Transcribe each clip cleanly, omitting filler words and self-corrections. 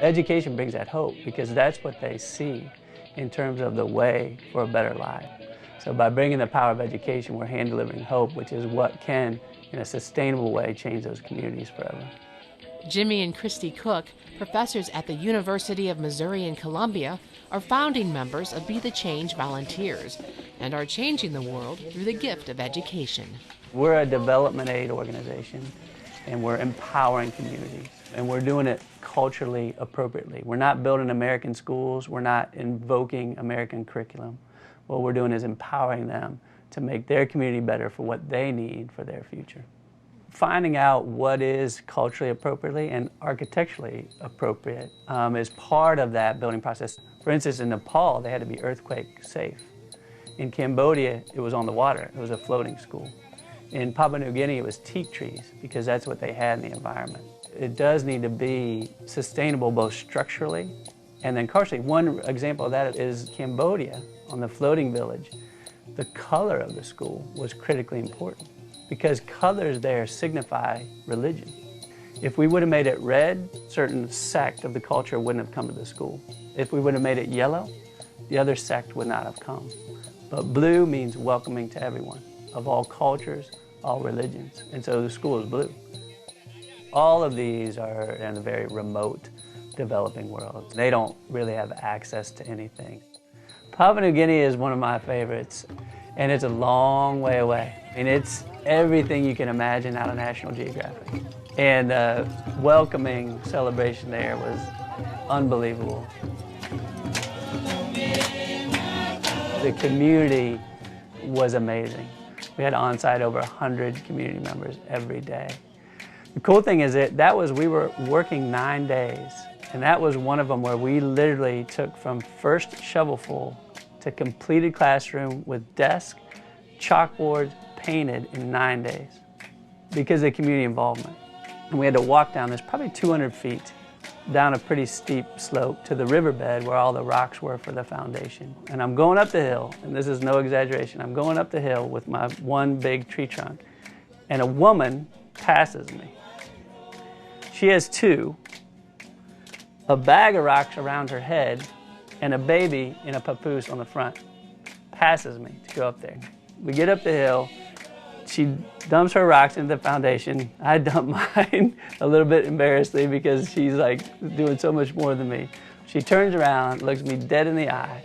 Education brings that hope because that's what they see in terms of the way for a better life. So by bringing the power of education, we're hand-delivering hope, which is what can, in a sustainable way, change those communities forever. Jimmy and Christy Cook, professors at the University of Missouri in Columbia, are founding members of Be the Change Volunteers and are changing the world through the gift of education. We're a development aid organization, and we're empowering communities, and we're doing it culturally appropriately. We're not building American schools, we're not invoking American curriculum. What we're doing is empowering them to make their community better for what they need for their future. Finding out what is culturally appropriately and architecturally appropriate is part of that building process. For instance, in Nepal, they had to be earthquake safe. In Cambodia, it was on the water. It was a floating school. In Papua New Guinea, it was teak trees because that's what they had in the environment. It does need to be sustainable both structurally and then culturally. One example of that is Cambodia, on the floating village. The color of the school was critically important because colors there signify religion. If we would have made it red, a certain sect of the culture wouldn't have come to the school. If we would have made it yellow, the other sect would not have come. But blue means welcoming to everyone, of all cultures, all religions, and so the school is blue. All of these are in a very remote, developing world. They don't really have access to anything. Papua New Guinea is one of my favorites, and it's a long way away. And it's everything you can imagine out of National Geographic. And the welcoming celebration there was unbelievable. The community was amazing. We had on-site over 100 community members every day. The cool thing is we were working 9 days, and that was one of them where we literally took from first shovelful to completed classroom with desk, chalkboards, painted in 9 days because of community involvement. And we had to walk down this probably 200 feet down a pretty steep slope to the riverbed where all the rocks were for the foundation. And I'm going up the hill, and this is no exaggeration, I'm going up the hill with my one big tree trunk, and a woman passes me. She has two, a bag of rocks around her head, and a baby in a papoose on the front. Passes me to go up there. We get up the hill, she dumps her rocks into the foundation. I dump mine a little bit embarrassedly because she's like doing so much more than me. She turns around, looks me dead in the eye,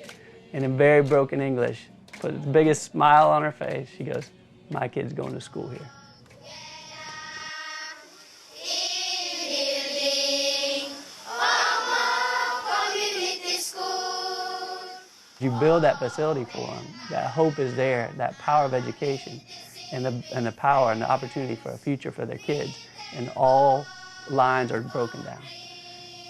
and in very broken English, put the biggest smile on her face, she goes, "My kid's going to school here." You build that facility for them, that hope is there, that power of education, and the power and the opportunity for a future for their kids, and all lines are broken down.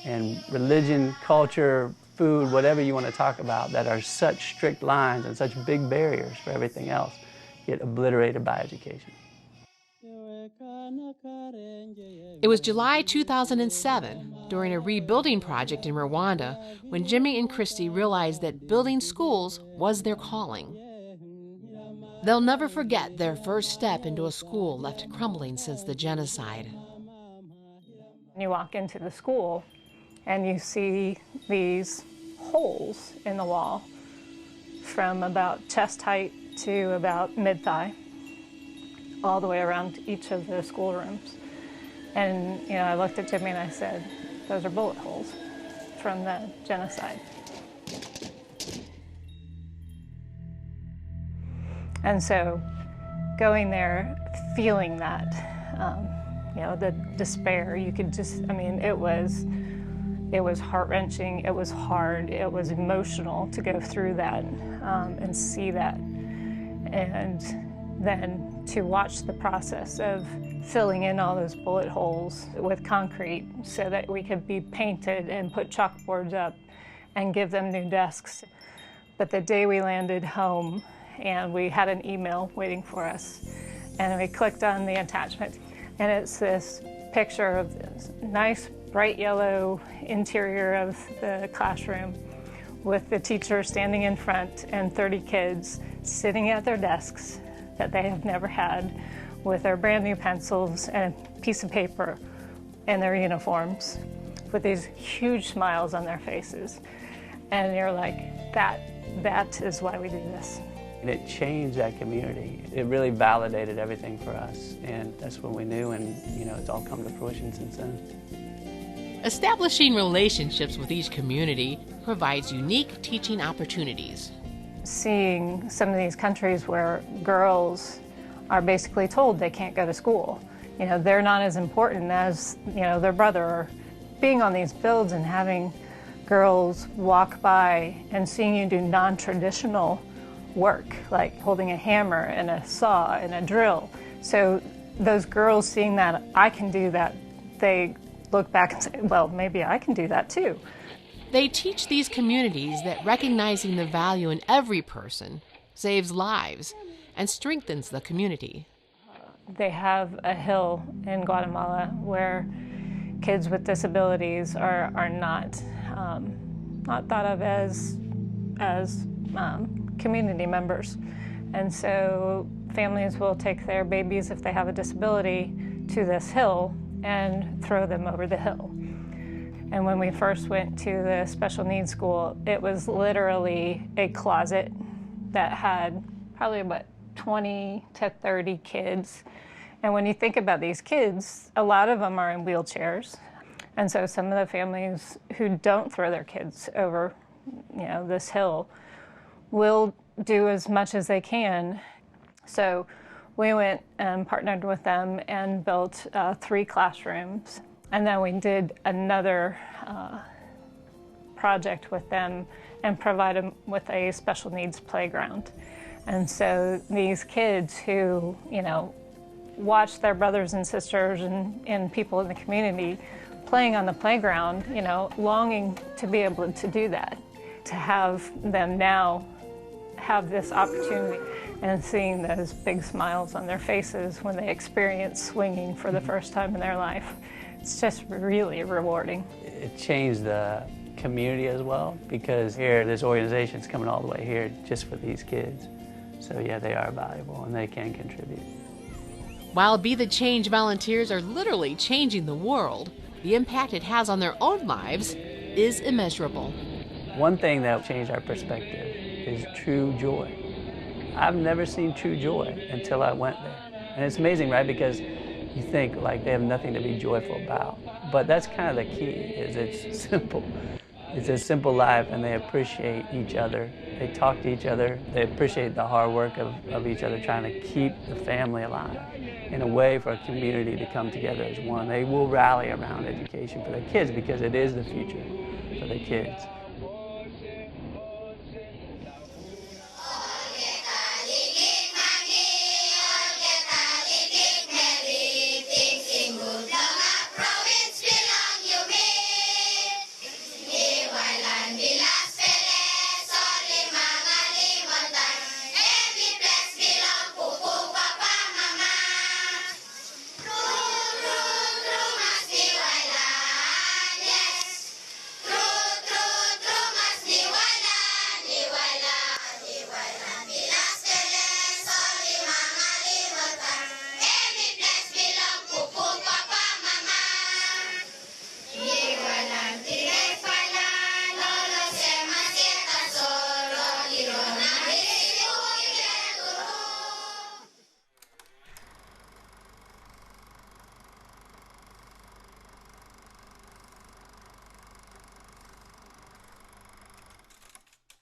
And religion, culture, food, whatever you want to talk about, that are such strict lines and such big barriers for everything else, get obliterated by education. It was July 2007, during a rebuilding project in Rwanda, when Jimmy and Christy realized that building schools was their calling. They'll never forget their first step into a school left crumbling since the genocide. You walk into the school and you see these holes in the wall from about chest height to about mid-thigh, all the way around each of the schoolrooms. And I looked at Jimmy and I said, "Those are bullet holes from the genocide." And so going there, feeling that, the despair, you could just, it was heart-wrenching, it was hard, it was emotional to go through that and see that. And then to watch the process of filling in all those bullet holes with concrete so that we could be painted and put chalkboards up and give them new desks. But the day we landed home, and we had an email waiting for us, and we clicked on the attachment, and it's this picture of this nice bright yellow interior of the classroom with the teacher standing in front and 30 kids sitting at their desks that they have never had with their brand new pencils and a piece of paper and their uniforms with these huge smiles on their faces. And you're like, that is why we do this. And it changed that community. It really validated everything for us, and that's when we knew, and it's all come to fruition since then. Establishing relationships with each community provides unique teaching opportunities. Seeing some of these countries where girls are basically told they can't go to school. They're not as important as, their brother, or being on these fields and having girls walk by and seeing you do non-traditional work, like holding a hammer and a saw and a drill. So those girls seeing that I can do that, they look back and say, well, maybe I can do that too. They teach these communities that recognizing the value in every person saves lives and strengthens the community. They have a hill in Guatemala where kids with disabilities are not thought of as community members. And so families will take their babies, if they have a disability, to this hill and throw them over the hill. And when we first went to the special needs school, it was literally a closet that had probably about 20 to 30 kids. And when you think about these kids, a lot of them are in wheelchairs. And so some of the families who don't throw their kids over, this hill will do as much as they can. So we went and partnered with them and built 3 classrooms. And then we did another project with them and provide them with a special needs playground. And so these kids who, watch their brothers and sisters and people in the community playing on the playground, longing to be able to do that, to have them now have this opportunity and seeing those big smiles on their faces when they experience swinging for the first time in their life. It's just really rewarding. It changed the community as well, because here, this organization's coming all the way here just for these kids. So yeah, they are valuable and they can contribute. While Be the Change volunteers are literally changing the world, the impact it has on their own lives is immeasurable. One thing that changed our perspective is true joy. I've never seen true joy until I went there. And it's amazing, right? Because you think like they have nothing to be joyful about. But that's kind of the key, is it's simple. It's a simple life, and they appreciate each other. They talk to each other. They appreciate the hard work of each other, trying to keep the family alive in a way for a community to come together as one. They will rally around education for their kids because it is the future for the kids.